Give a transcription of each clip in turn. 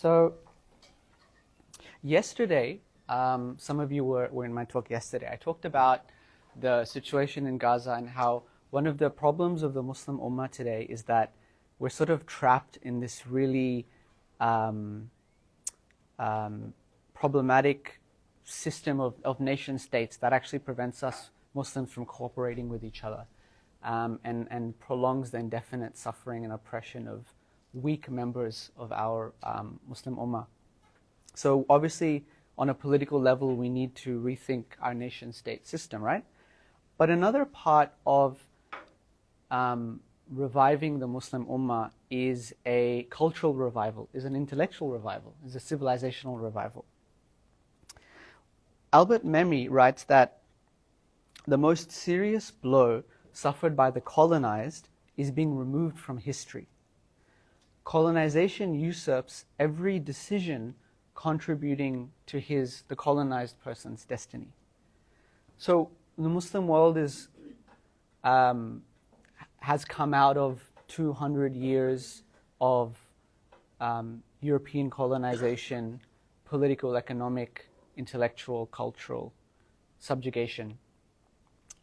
So, yesterday, some of you were in my talk yesterday. I talked about the situation in Gaza and how one of the problems of the Muslim Ummah today is that we're sort of trapped in this really problematic system of nation states that actually prevents us Muslims from cooperating with each other and prolongs the indefinite suffering and oppression of weak members of our Muslim Ummah. So obviously on a political level we need to rethink our nation state system, right? But another part of reviving the Muslim Ummah is a cultural revival, is an intellectual revival, is a civilisational revival. Albert Memmi writes that the most serious blow suffered by the colonized is being removed from history. Colonization usurps every decision contributing to the colonized person's destiny. So the Muslim world has come out of 200 years of European colonization, political, economic, intellectual, cultural subjugation.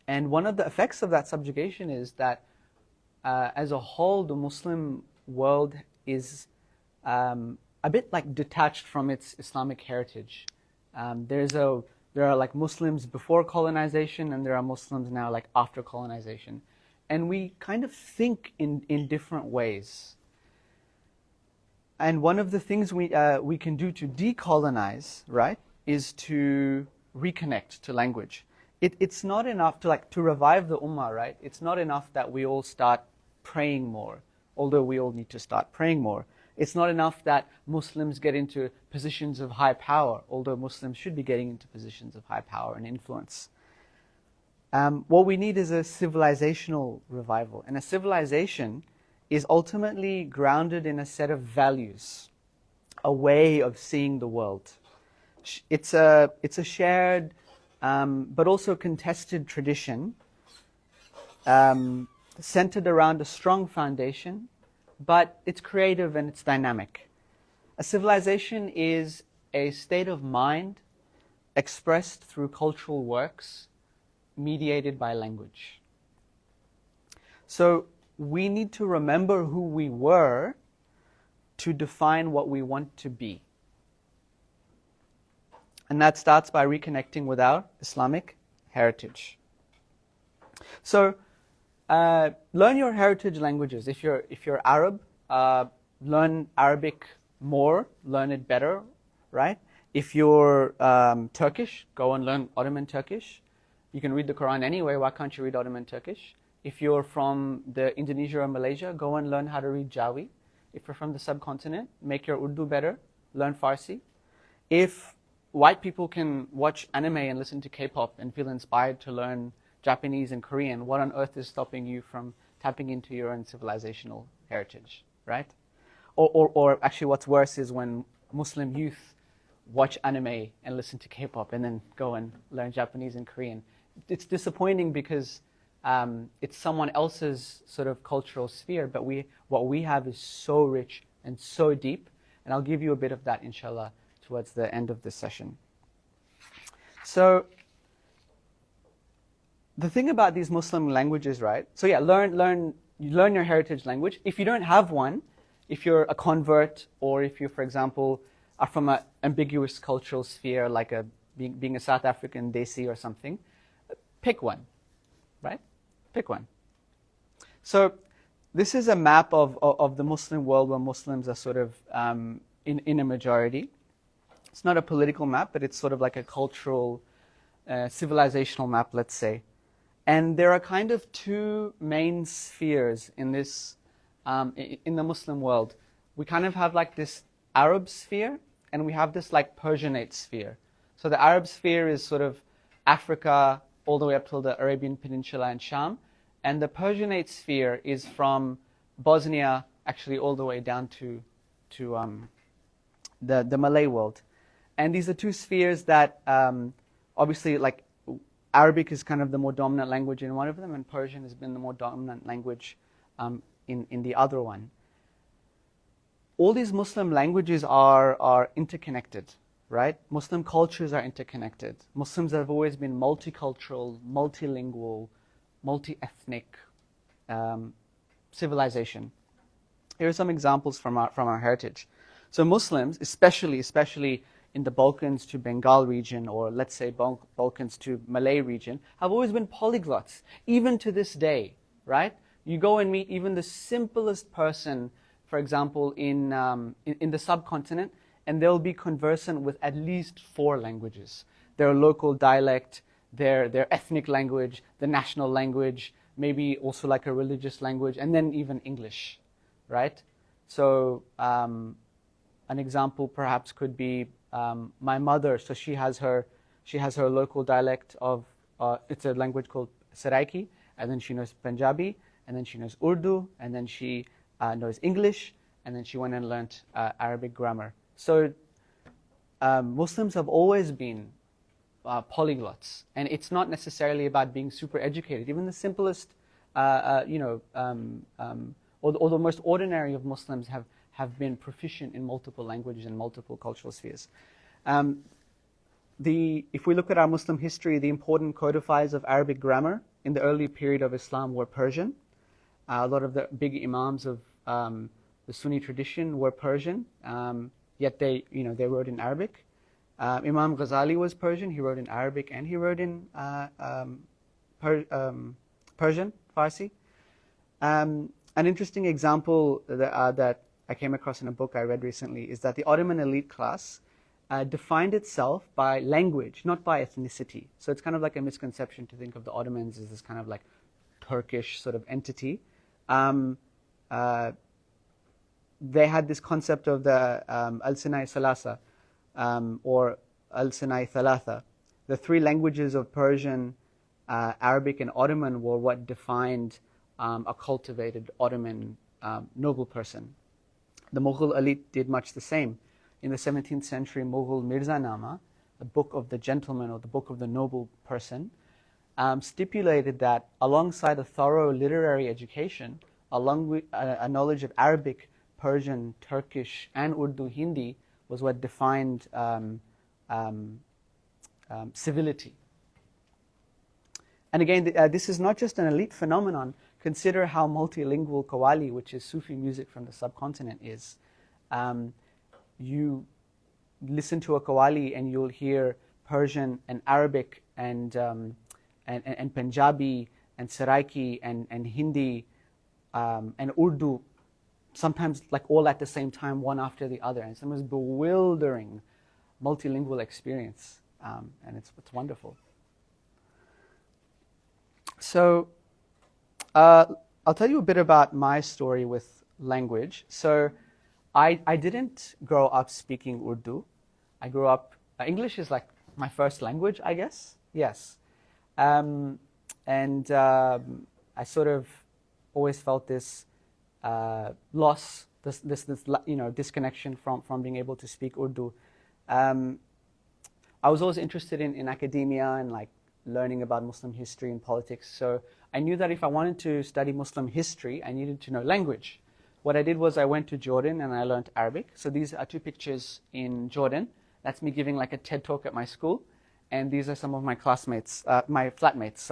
And one of the effects of that subjugation is that as a whole, the Muslim world is a bit like detached from its Islamic heritage. There are like Muslims before colonization and there are Muslims now like after colonization. And we kind of think in different ways. And one of the things we can do to decolonize, right, is to reconnect to language. It's not enough to revive the Ummah, right? It's not enough that we all start praying more, although we all need to start praying more. It's not enough that Muslims get into positions of high power, although Muslims should be getting into positions of high power and influence. What we need is a civilisational revival. And a civilization is ultimately grounded in a set of values, a way of seeing the world. It's a shared but also contested tradition centered around a strong foundation, but it's creative and it's dynamic. A civilization is a state of mind expressed through cultural works mediated by language. So we need to remember who we were to define what we want to be. And that starts by reconnecting with our Islamic heritage. So learn your heritage languages. If you're Arab, learn Arabic more, learn it better, right? If you're Turkish, go and learn Ottoman Turkish. You can read the Quran anyway, why can't you read Ottoman Turkish? If you're from Indonesia or Malaysia, go and learn how to read Jawi. If you're from the subcontinent, make your Urdu better, learn Farsi. If white people can watch anime and listen to K-pop and feel inspired to learn Japanese and Korean, what on earth is stopping you from tapping into your own civilizational heritage, right? Or actually what's worse is when Muslim youth watch anime and listen to K-pop and then go and learn Japanese and Korean. It's disappointing because it's someone else's sort of cultural sphere, but what we have is so rich and so deep, and I'll give you a bit of that, inshallah, towards the end of this session. So the thing about these Muslim languages, right? So yeah, learn your heritage language. If you don't have one, if you're a convert, or if you, for example, are from an ambiguous cultural sphere, like being a South African Desi or something, pick one, right? Pick one. So this is a map of the Muslim world where Muslims are sort of in a majority. It's not a political map, but it's sort of like a cultural, civilizational map, let's say. And there are kind of two main spheres in this, in the Muslim world. We kind of have like this Arab sphere, and we have this like Persianate sphere. So the Arab sphere is sort of Africa all the way up till the Arabian Peninsula and Sham, and the Persianate sphere is from Bosnia actually all the way down to the Malay world. And these are two spheres that obviously, like, Arabic is kind of the more dominant language in one of them, and Persian has been the more dominant language in the other one. all these Muslim languages are interconnected, right? Muslim cultures are interconnected. Muslims have always been multicultural, multilingual, multi-ethnic civilization. Here are some examples from our heritage. So Muslims, especially in the Balkans to Bengal region, or let's say Balkans to Malay region, have always been polyglots, even to this day, right? You go and meet even the simplest person, for example, in the subcontinent, and they'll be conversant with at least 4 languages. Their local dialect, their ethnic language, the national language, maybe also like a religious language, and then even English, right? So an example perhaps could be my mother. So she has her local dialect of it's a language called Saraiki, and then she knows Punjabi, and then she knows Urdu, and then she knows English, and then she went and learnt Arabic grammar. So Muslims have always been polyglots, and it's not necessarily about being super educated. Even the simplest, or the most ordinary of Muslims have been proficient in multiple languages and multiple cultural spheres. If we look at our Muslim history, the important codifiers of Arabic grammar in the early period of Islam were Persian. A lot of the big imams of the Sunni tradition were Persian, yet they wrote in Arabic. Imam Ghazali was Persian. He wrote in Arabic and he wrote in Persian, Farsi. An interesting example that I came across in a book I read recently is that the Ottoman elite class defined itself by language, not by ethnicity. So it's kind of like a misconception to think of the Ottomans as this kind of like Turkish sort of entity. They had this concept of the Al-Sinai Salasa, or Al-Sinai Thalatha. The 3 languages of Persian, Arabic, and Ottoman were what defined a cultivated Ottoman noble person. The Mughal elite did much the same. In the 17th century, Mughal Mirzanama, the book of the gentleman or the book of the noble person, stipulated that alongside a thorough literary education, along with a knowledge of Arabic, Persian, Turkish, and Urdu Hindi was what defined civility. And again, this is not just an elite phenomenon. Consider how multilingual Qawwali, which is Sufi music from the subcontinent, is. You listen to a Qawwali and you'll hear Persian and Arabic and Punjabi and Saraiki and Hindi and Urdu, sometimes like all at the same time, one after the other. And it's the most bewildering multilingual experience, and it's wonderful. So I'll tell you a bit about my story with language. So I didn't grow up speaking Urdu. I grew up, English is like my first language, I guess. Yes. I sort of always felt this loss, this disconnection from being able to speak Urdu. I was always interested in academia and like learning about Muslim history and politics. So I knew that if I wanted to study Muslim history, I needed to know language. What I did was I went to Jordan and I learned Arabic. So these are 2 pictures in Jordan. That's me giving like a TED talk at my school. And these are some of my classmates, my flatmates,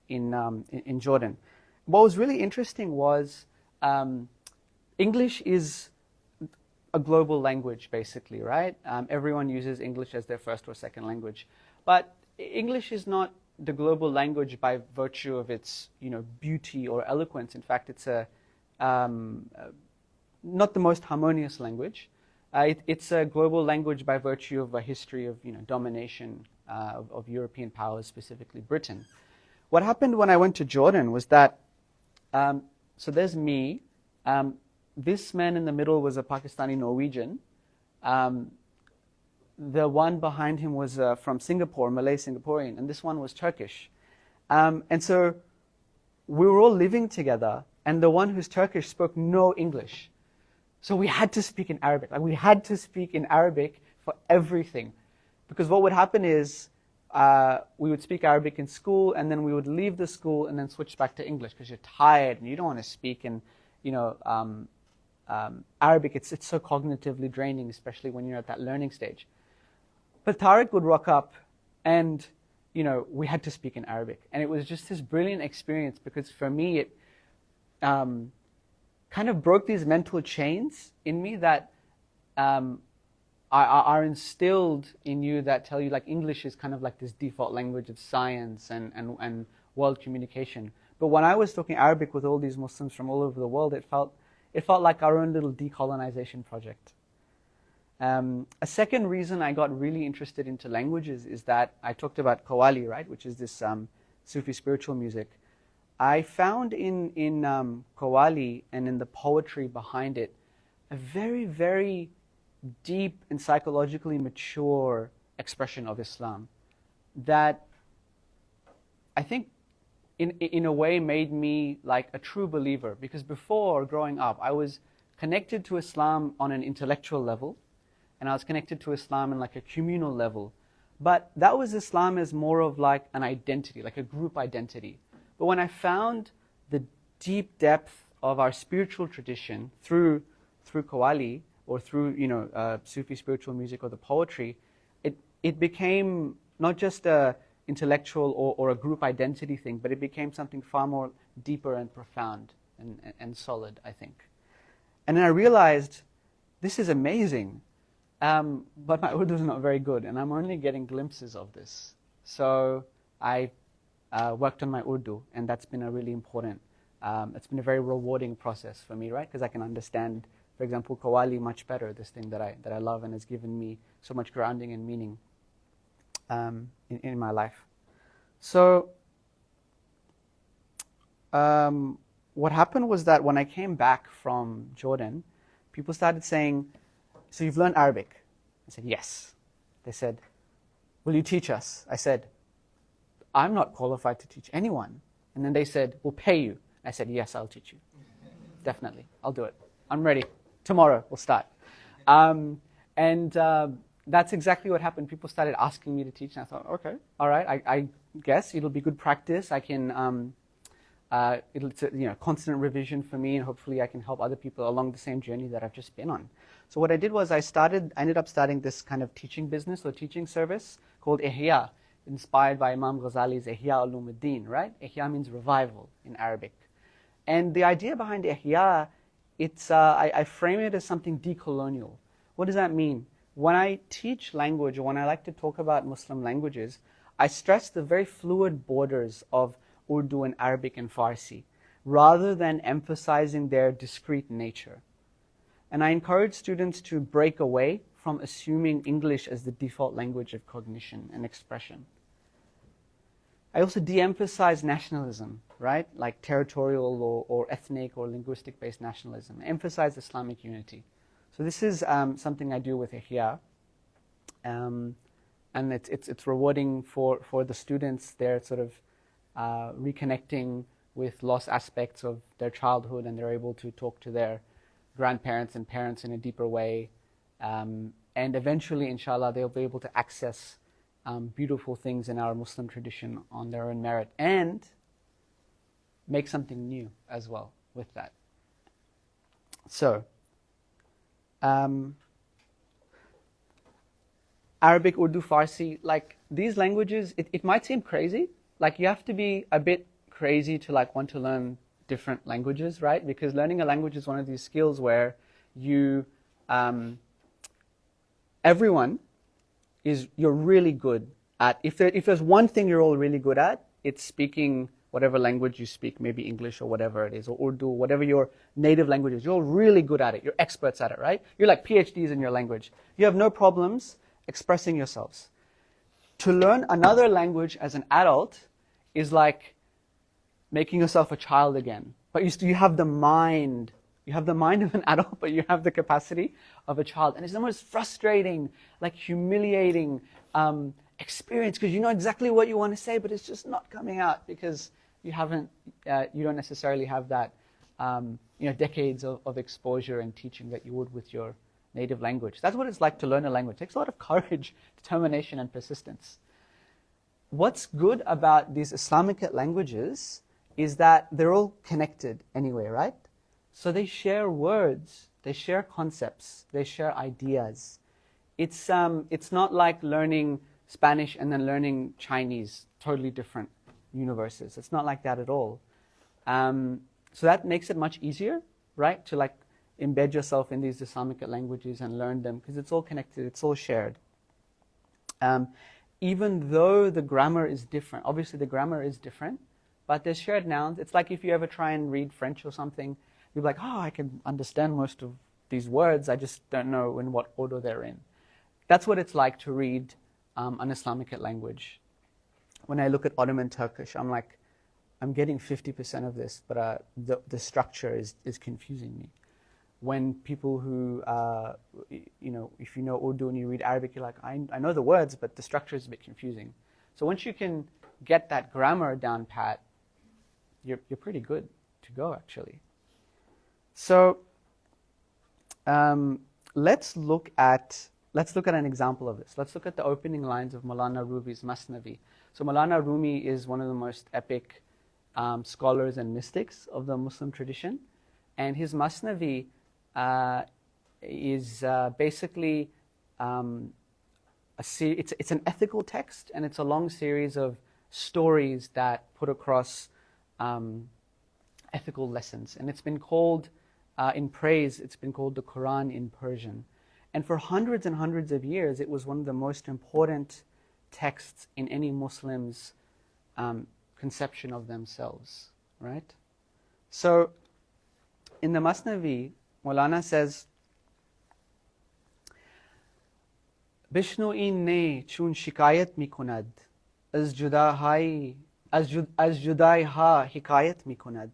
in Jordan. What was really interesting was English is a global language, basically, right? Everyone uses English as their first or second language. But English is not the global language by virtue of its, beauty or eloquence. In fact, it's not the most harmonious language. It's a global language by virtue of a history of, domination of European powers, specifically Britain. What happened when I went to Jordan was that, so there's me. This man in the middle was a Pakistani Norwegian. The one behind him was from Singapore, Malay Singaporean, and this one was Turkish. And so we were all living together, and the one who's Turkish spoke no English. So we had to speak in Arabic. Like we had to speak in Arabic for everything. Because what would happen is we would speak Arabic in school, and then we would leave the school and then switch back to English because you're tired and you don't want to speak in, Arabic, it's so cognitively draining, especially when you're at that learning stage. But Tariq would rock up and, you know, we had to speak in Arabic. And it was just this brilliant experience because for me it kind of broke these mental chains in me that are instilled in you, that tell you like English is kind of like this default language of science and world communication. But when I was talking Arabic with all these Muslims from all over the world, it felt like our own little decolonization project. A second reason I got really interested into languages is that I talked about Qawwali, right, which is this Sufi spiritual music. I found in Qawwali and in the poetry behind it a very, very deep and psychologically mature expression of Islam that I think in a way made me like a true believer, because before, growing up, I was connected to Islam on an intellectual level, and I was connected to Islam in like a communal level. But that was Islam as more of like an identity, like a group identity. But when I found the deep depth of our spiritual tradition through Qawwali or through, you know, Sufi spiritual music or the poetry, it became not just a intellectual or a group identity thing, but it became something far more deeper and profound and solid, I think. And then I realized, this is amazing, but my Urdu is not very good, and I'm only getting glimpses of this. So I worked on my Urdu, and that's been a really important, it's been a very rewarding process for me, right? Because I can understand, for example, Qawwali much better, this thing that I love and has given me so much grounding and meaning in my life. So what happened was that when I came back from Jordan, people started saying, so you've learned Arabic? I said, yes. They said, will you teach us? I said, I'm not qualified to teach anyone. And then they said, we'll pay you. I said, yes, I'll teach you. Definitely, I'll do it. I'm ready. Tomorrow we'll start. That's exactly what happened. People started asking me to teach, and I thought, okay, all right, I guess it'll be good practice. I can, it's a, you know, constant revision for me, and hopefully I can help other people along the same journey that I've just been on. So what I did was I ended up starting this kind of teaching business or teaching service called Ehyā, inspired by Imam Ghazali's Ihya Ulumuddin, right? Ihya means revival in Arabic. And the idea behind Ihya, I frame it as something decolonial. What does that mean? When I teach language, or when I like to talk about Muslim languages, I stress the very fluid borders of Urdu and Arabic and Farsi, rather than emphasizing their discrete nature. And I encourage students to break away from assuming English as the default language of cognition and expression. I also de-emphasize nationalism, right? Like territorial or ethnic or linguistic-based nationalism. Emphasize Islamic unity. So this is something I do with Ihya, and it's rewarding for the students. They're sort of reconnecting with lost aspects of their childhood, and they're able to talk to their grandparents and parents in a deeper way. And eventually, inshallah, they'll be able to access beautiful things in our Muslim tradition on their own merit, and make something new as well with that. So, Arabic, Urdu, Farsi, like these languages, it might seem crazy. Like you have to be a bit crazy to like want to learn different languages, right? Because learning a language is one of these skills where you, everyone you're really good at. If there's one thing you're all really good at, it's speaking whatever language you speak, maybe English or whatever it is, or Urdu, whatever your native language is. You're really good at it. You're experts at it, right? You're like PhDs in your language. You have no problems expressing yourselves. To learn another language as an adult is like making yourself a child again. But you have the mind. You have the mind of an adult, but you have the capacity of a child. And it's the most frustrating, like humiliating experience, because you know exactly what you want to say, but it's just not coming out because you don't necessarily have that, decades of exposure and teaching that you would with your native language. That's what it's like to learn a language. It takes a lot of courage, determination, and persistence. What's good about these Islamic is that they're all connected anyway, right? So they share words They share concepts. They share ideas. It's not like learning Spanish and then learning Chinese, totally different universes. It's not like that at all. So that makes it much easier, right, to like embed yourself in these Islamic languages and learn them, because it's all connected, it's all shared. Even though the grammar is different, obviously the grammar is different, but there's shared nouns. It's like if you ever try and read French or something, you're like, oh, I can understand most of these words, I just don't know in what order they're in. That's what it's like to read an Islamic language. When I look at Ottoman Turkish, I'm like, I'm getting 50% of this, but the structure is confusing me. When people who, if you know Urdu and you read Arabic, you're like, I know the words, but the structure is a bit confusing. So once you can get that grammar down pat, you're pretty good to go, actually. So let's look at an example of this. Let's look at the opening lines of Maulana Rumi's Masnavi. So Maulana Rumi is one of the most epic scholars and mystics of the Muslim tradition, and his Masnavi is basically it's an ethical text, and it's a long series of stories that put across ethical lessons. And it's been called, in praise, it's been called the Quran in Persian. And for hundreds and hundreds of years, it was one of the most important texts in any Muslim's conception of themselves, right? So, in the Masnavi, Maulana says, Bishnu in ne chun shikayat mi kunad, az judai ha hikayat mi kunad,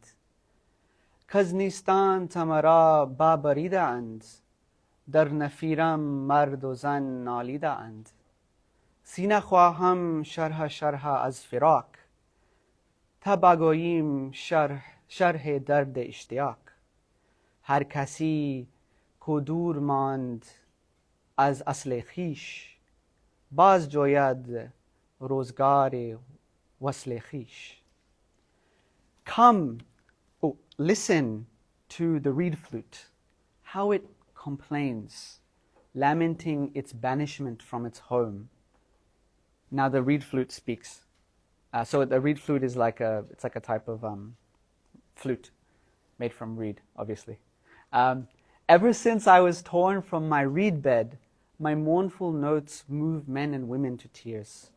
kaznistan tamara babarida and, dar nafiram mard o zan nalida and, sina khwaham sharha az firak, ta bagoyim sharh dard ishtiyak. هر کسی کو دور ماند از اصل خویش باز جوید روزگار وصل خویش. Come, listen to the reed flute, how it complains, lamenting its banishment from its home. Now the reed flute speaks. So the reed flute is like a type of flute made from reed, obviously. Ever since I was torn from my reed bed, my mournful notes move men and women to tears.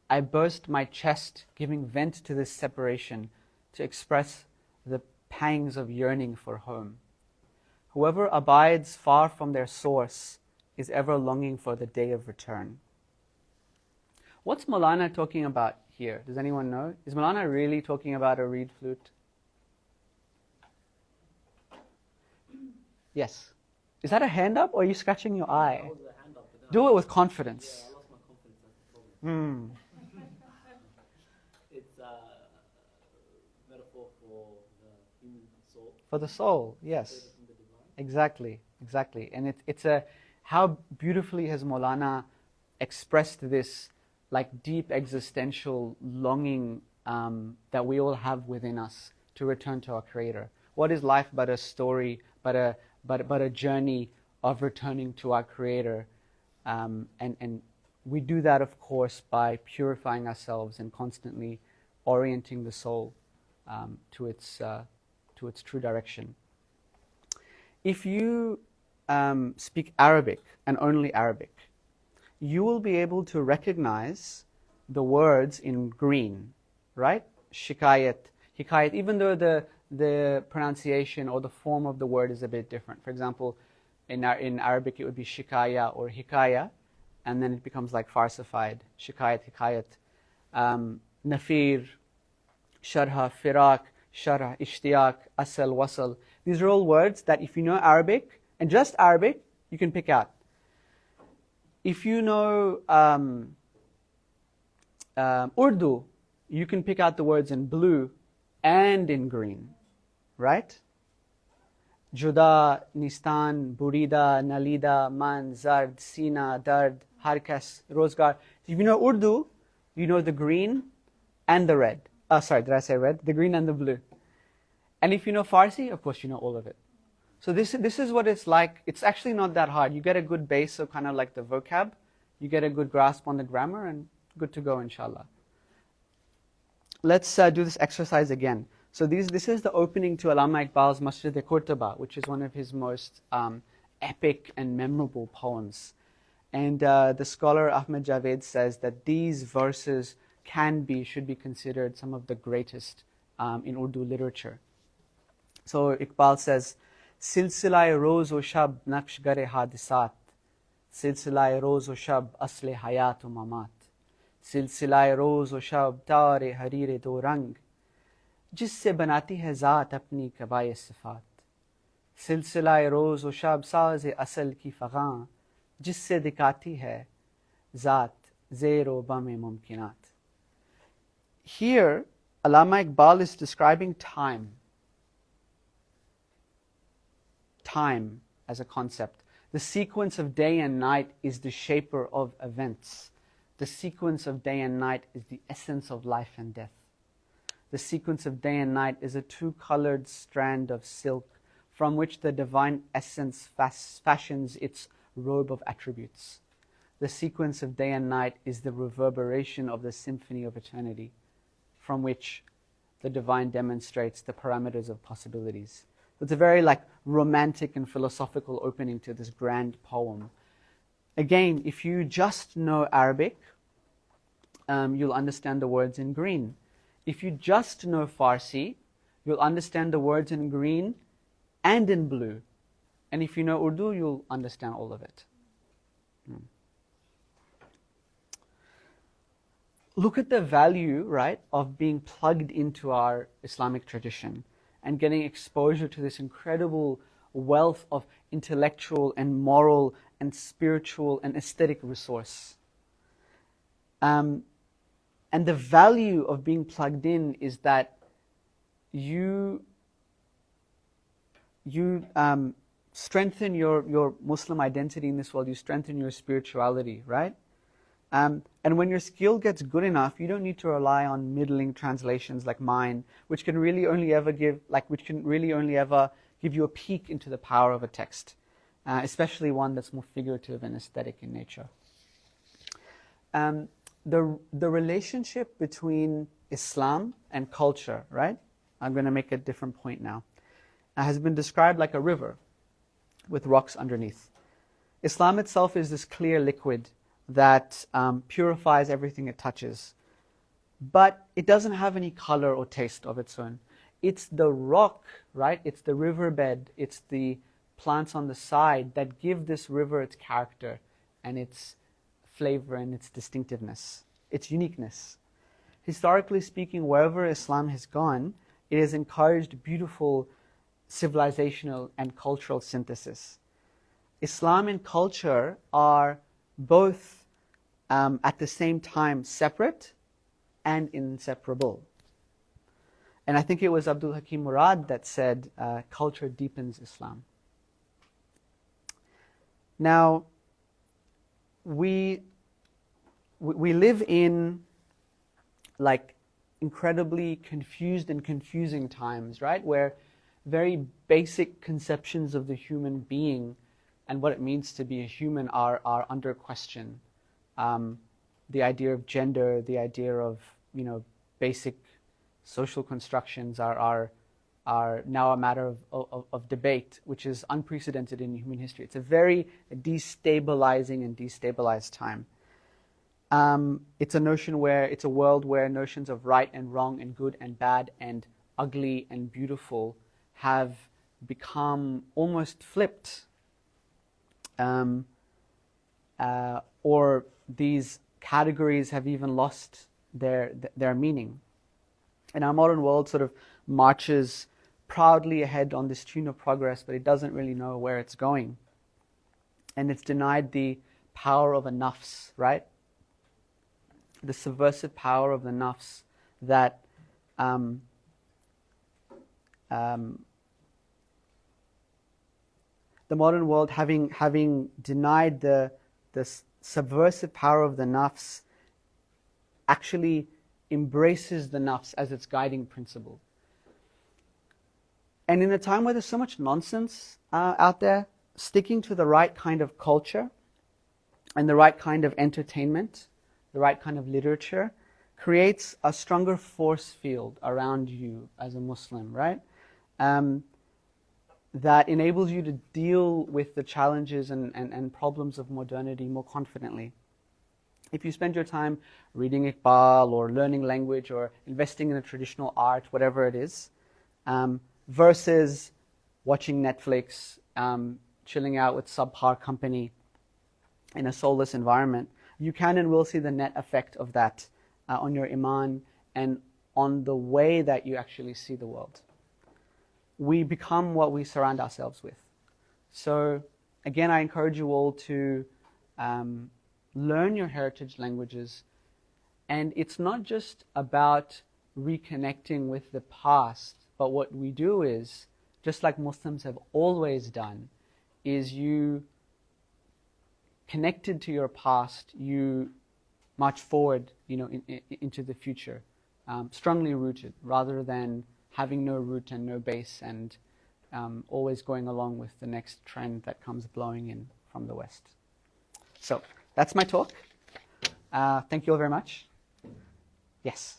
I burst my chest, giving vent to this separation, to express the pangs of yearning for home. Whoever abides far from their source is ever longing for the day of return. What's Maulana talking about here? Does anyone know? Is Maulana really talking about a reed flute? Yes. Is that a hand up or are you scratching your eye? That was a hand up, Do it with confidence. Yeah, I lost my confidence, that's the problem. It's a metaphor for the human soul. For the soul, yes. From the divine. Exactly. And it's how beautifully has Maulana expressed this like deep existential longing that we all have within us to return to our Creator. What is life but a story, but a journey of returning to our Creator, and we do that, of course, by purifying ourselves and constantly orienting the soul to its true direction. If you speak Arabic and only Arabic, you will be able to recognize the words in green, right? Shikayat, hikayat, even though the pronunciation or the form of the word is a bit different. For example, in Arabic it would be shikaya or hikaya, and then it becomes like farsified, shikayat, hikayat. Nafir, sharha, firak, sharh, ishtiyak, asal, wasal. These are all words that if you know Arabic, and just Arabic, you can pick out. If you know Urdu, you can pick out the words in blue and in green, right? Juda, Nistan, Burida, Nalida, Man, Zard, Sina, Dard, Harkas, Rozgar. If you know Urdu, you know the green and the red. Sorry, did I say red? The green and the blue. And if you know Farsi, of course you know all of it. So this is what it's like. It's actually not that hard. You get a good base of kind of like the vocab, you get a good grasp on the grammar, and good to go, inshallah. Let's do this exercise again. So this is the opening to Allama Iqbal's Masjid-e-Qurtuba, which is one of his most epic and memorable poems. And the scholar Ahmed Javed says that these verses should be considered some of the greatest in Urdu literature. So Iqbal says, Silsila-e roz o shab naqsh-gar-e hadisat, Silsila-e roz o shab asl-e hayat o mamat, Silsila-e roz o shab tar-e harir-e do rang, जिससे बनाती है ज़ात अपनी कबाए सिफ़ात, सिलसिला रोज़ व शब साज़ असल की फ़ग़ां, जिससे दिखाती है ज़ात ज़ेर व बम मुमकिनात. Here, Allama Iqbal is describing time. Time as a concept. The sequence of day and night is the shaper of events. The sequence of day and night is the essence of life and death. The sequence of day and night is a two-colored strand of silk from which the divine essence fashions its robe of attributes. The sequence of day and night is the reverberation of the symphony of eternity, from which the divine demonstrates the parameters of possibilities. It's a very romantic and philosophical opening to this grand poem. Again, if you just know Arabic, you'll understand the words in green. If you just know Farsi, you'll understand the words in green and in blue. And if you know Urdu, you'll understand all of it. Look at the value, right, of being plugged into our Islamic tradition and getting exposure to this incredible wealth of intellectual and moral and spiritual and aesthetic resource. And the value of being plugged in is that you strengthen your Muslim identity in this world, you strengthen your spirituality, right? And when your skill gets good enough, you don't need to rely on middling translations like mine, which can really only ever give you a peek into the power of a text, especially one that's more figurative and aesthetic in nature. The relationship between Islam and culture, right? I'm going to make a different point now. Has been described like a river with rocks underneath. Islam itself is this clear liquid that purifies everything it touches. But it doesn't have any color or taste of its own. It's the rock, right? It's the riverbed, it's the plants on the side that give this river its character and its flavor and its distinctiveness, its uniqueness. Historically speaking, wherever Islam has gone, it has encouraged beautiful civilisational and cultural synthesis. Islam and culture are both at the same time separate and inseparable. And I think it was Abdul Hakim Murad that said, culture deepens Islam. Now, we live in incredibly confused and confusing times, right? Where very basic conceptions of the human being and what it means to be a human are under question. The idea of gender, the idea of basic social constructions are now a matter of debate, which is unprecedented in human history. It's a very destabilizing and destabilized time. It's a world where notions of right and wrong and good and bad and ugly and beautiful have become almost flipped. Or these categories have even lost their meaning. And our modern world sort of marches proudly ahead on this tune of progress, but it doesn't really know where it's going. And it's denied the power of a nafs, right? The subversive power of the nafs that the modern world, having denied the subversive power of the nafs, actually embraces the nafs as its guiding principle. And in a time where there's so much nonsense out there, sticking to the right kind of culture and the right kind of entertainment, the right kind of literature, creates a stronger force field around you as a Muslim, right? That enables you to deal with the challenges and problems of modernity more confidently. If you spend your time reading Iqbal or learning language or investing in a traditional art, whatever it is, versus watching Netflix, chilling out with subpar company in a soulless environment, you can and will see the net effect of that on your iman and on the way that you actually see the world. We become what we surround ourselves with. So again, I encourage you all to learn your heritage languages. And it's not just about reconnecting with the past, but what we do is, just like Muslims have always done, is you connected to your past, you march forward, into the future, strongly rooted, rather than having no root and no base and always going along with the next trend that comes blowing in from the West. So that's my talk. Thank you all very much. Yes.